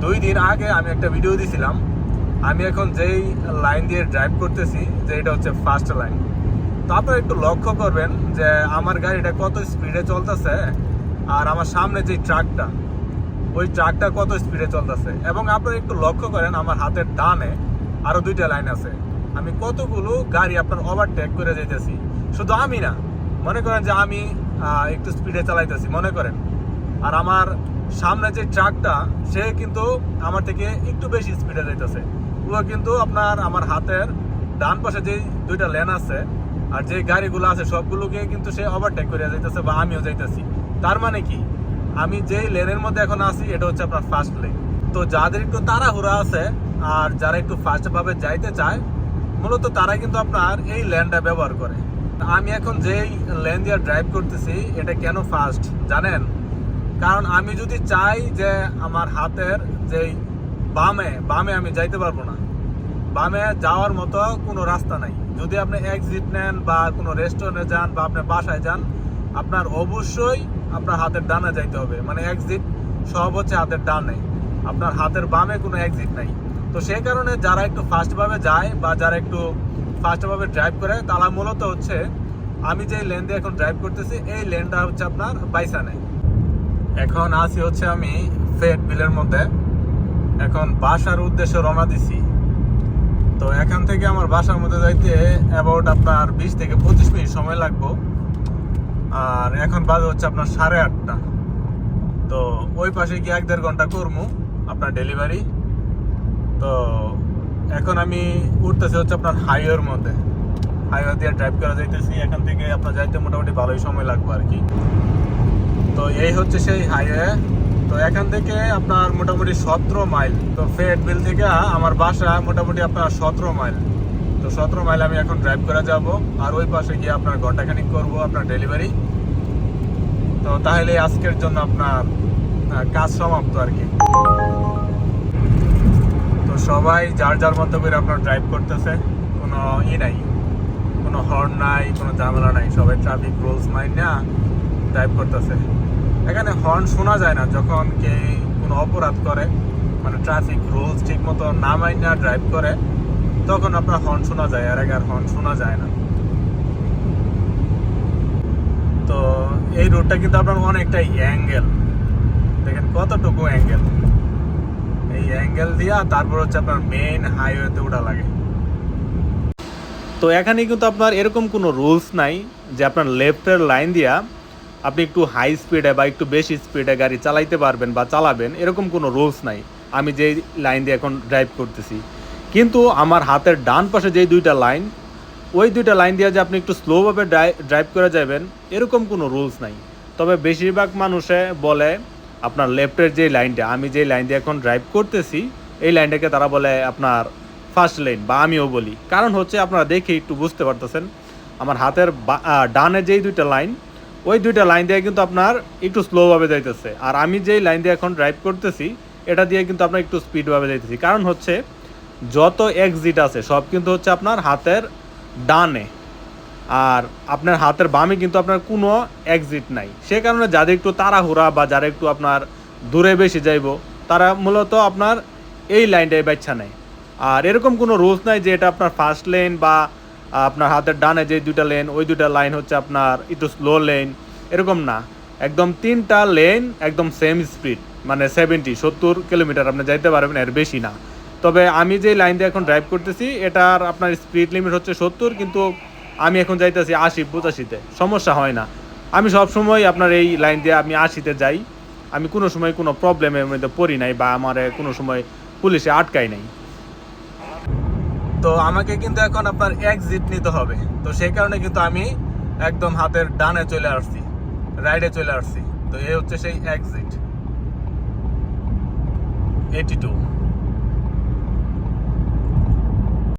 2 দিন আগে আমি একটা ভিডিও দিয়েছিলাম। আমি এখন যেই লাইন দিয়ে ড্রাইভ করতেছি যে এটা হচ্ছে ফার্স্ট লাইন। তো আপনারা একটু লক্ষ্য করবেন যে আমার গাড়িটা কত স্পিডে চলতেছে আর আমার সামনে যে ট্রাকটা ওই ট্রাকটা কত স্পিডে চলতেছে। এবং আপনারা একটু লক্ষ্য করেন আমার হাতের ডানে আরো 2টা লাইন আছে। আমি কতগুলো গাড়ি আপনার ওভারটেক করে যেতেছি। শুধু আমি না, মনে করেন যে আমি একটু স্পিডে চালাইতেছি মনে করেন, আর আমার সামনে যে ট্রাকটা সে কিন্তু আমার থেকে একটু বেশি স্পিডে যাইতেছে। ও কিন্তু আপনার আমার হাতের ডান পাশে যে 2টা লেন আছে আর যে গাড়িগুলো আছে সবগুলোকে কিন্তু সে ওভারটেক করে যাইতেছে বা আমিও যাইতেছি। তার মানে কি, আমি যেই লেনের মধ্যে এখন আছি এটা হচ্ছে আপনার ফার্স্ট লেন। তো যাদের একটু তাড়াহুড়া আছে আর যারা একটু ফাস্ট ভাবে যাইতে চায় মূলত তারা কিন্তু আপনার এই লেনটা ব্যবহার করে। আমি এখন যেই লেন দিয়ে ড্রাইভ করতেছি এটা কেন ফাস্ট জানেন? কারণ আমি যদি চাই যে আমার হাতের যেই বামে আমি যাইতে পারবো না, বামে যাওয়ার মতো কোনো রাস্তা নাই। যদি আপনি এক্সিট নেন বা কোনো রেস্টুরেন্টে যান বা আপনি বাসায় যান, আপনার অবশ্যই আপনার হাতের ডানে যাইতে হবে। মানে এক্সিট সব হচ্ছে হাতের ডানে, আপনার হাতের বামে কোনো এক্সিট নাই। তো সেই কারণে যারা একটু ফাস্টভাবে যায় বা যারা একটু ফাস্টভাবে ড্রাইভ করে তারা মূলত হচ্ছে আমি যে লেন দিয়ে এখন ড্রাইভ করতেছি এই লেনটা হচ্ছে আপনার বাইসা নেয়। এখন আসি হচ্ছে আমি ফেয়েটভিলের মধ্যে, এখন বাসার উদ্দেশ্যে রওনা দিছি। তো এখান থেকে আমার বাসার মধ্যে যাইতে অ্যাবাউট আপনার 20 থেকে 25 মিনিট সময় লাগবে। আর এখন বাজে হচ্ছে আপনার 8:30। তো ওই পাশে গিয়ে 1-1.5 ঘন্টা করবো আপনার ডেলিভারি। তো এখন আমি উঠতেছি হচ্ছে আপনার হাইওয়ের মধ্যে, হাইওয়ে দিয়ে ড্রাইভ করা যাইতেছি। এখান থেকে আপনার যাইতে মোটামুটি ভালোই সময় লাগবে আর কি। তো এই হচ্ছে সেই হাইওয়ে। তো এখান থেকে আপনার মোটামুটি 17 মাইল। তো ফেয়েটভিল থেকে আমার বাসা মোটামুটি আপনার 17 মাইল। তো 17 মাইল আমি এখন ড্রাইভ করে যাব আর ওই পাশে গিয়ে আপনার ঘন্টাখানিক করবো আপনার ডেলিভারি। তো তাহলে আজকের জন্য আপনার কাজ সমাপ্ত আর কি। তো সবাই যার যার মতো করে আপনার ড্রাইভ করতেছে, কোনো নাই, কোনো হর্ন নাই, কোনো ঝামেলা নাই। সবাই ট্রাফিক রুলস মাইন না ড্রাইভ করতেছে। এখানে হর্ন শোনা যায় না যখন কে কোনো অপরাধ করে, মানে ট্রাফিক রুলস ঠিক মতো না মাইন না ড্রাইভ করে, তখন আপনার হর্ন শোনা যায়, আর আগে আর হর্ন শোনা যায় না। তো এই রোডটা কিন্তু আপনার অনেকটাই অ্যাঙ্গেল, দেখেন কতটুকু অ্যাঙ্গেল। এই অ্যাঙ্গেল দিয়া তারপর হচ্ছে আপনার মেইন হাইওয়েতে ওঠা লাগে। তো এখানে কিন্তু আপনার এরকম কোনো রুলস নাই যে আপনার লেফটের লাইন দিয়া আপনি একটু হাই স্পিডে বা একটু বেশি স্পিডে গাড়ি চালাইতে পারবেন বা চালাবেন, এরকম কোনো রুলস নাই আমি যেই লাইন দিয়ে এখন ড্রাইভ করতেছি। কিন্তু আমার হাতের ডান পাশে যেই 2টা লাইন, ওই 2টা লাইন দিয়ে যে আপনি একটু স্লোভাবে ড্রাইভ করে যাবেন এরকম কোনো রুলস নাই। তবে বেশিরভাগ মানুষে বলে আপনার লেফটের যে লাইনটা, আমি যেই লাইন দিয়ে এখন ড্রাইভ করতেছি এই লাইনটাকে তারা বলে আপনার ফার্স্ট লাইন, বা আমিও বলি। কারণ হচ্ছে আপনারা দেখে একটু বুঝতে পারতেছেন আমার হাতের ডানে যেই 2টা লাইন, ওই 2টা লাইন দিয়ে কিন্তু আপনার একটু স্লোভাবে যাইতেছে, আর আমি যেই লাইন দিয়ে এখন ড্রাইভ করতেছি এটা দিয়ে কিন্তু আপনার একটু স্পিডভাবে যাইতেছি। কারণ হচ্ছে যত এক্সিট আছে সব কিন্তু হচ্ছে আপনার হাতের ডানে, আর আপনার হাতের বামে কিন্তু আপনার কোনো এক্সিট নাই। সে কারণে যাদের একটু তাড়াহুড়া বা যারা একটু আপনার দূরে বেশি যাইব তারা মূলত আপনার এই লাইনটাই বাচ্চা নেয়। আর এরকম কোনো রুলস নাই যে এটা আপনার ফার্স্ট লেন বা আপনার হাতের ডানে যে 2টা লেন ওই 2টা লাইন হচ্ছে আপনার একটু স্লো লেন, এরকম না। একদম 3টা লেন একদম সেম স্পিড, মানে 70 কিলোমিটার আপনি যাইতে পারবেন, এর বেশি না। তবে আমি যে লাইন দিয়ে এখন ড্রাইভ করতেছি এটার আপনার স্পিড লিমিট হচ্ছে 70, কিন্তু আমি এখন যাইতেছি 80-85-তে, সমস্যা হয় না। আমি সবসময় আপনার এই লাইন দিয়ে আমি 80-তে যাই, আমি কোনো সময় কোনো প্রবলেমের মধ্যে পড়ি নাই বা আমার কোনো সময় পুলিশে আটকাই নাই। তো আমাকে কিন্তু এখন আপনার এক্সিট নিতে হবে, তো সেই কারণে কিন্তু আমি একদম হাতের ডানে চলে আসছি, রাইটে চলে আসছি। তো এই হচ্ছে সেই এক্সিট 82।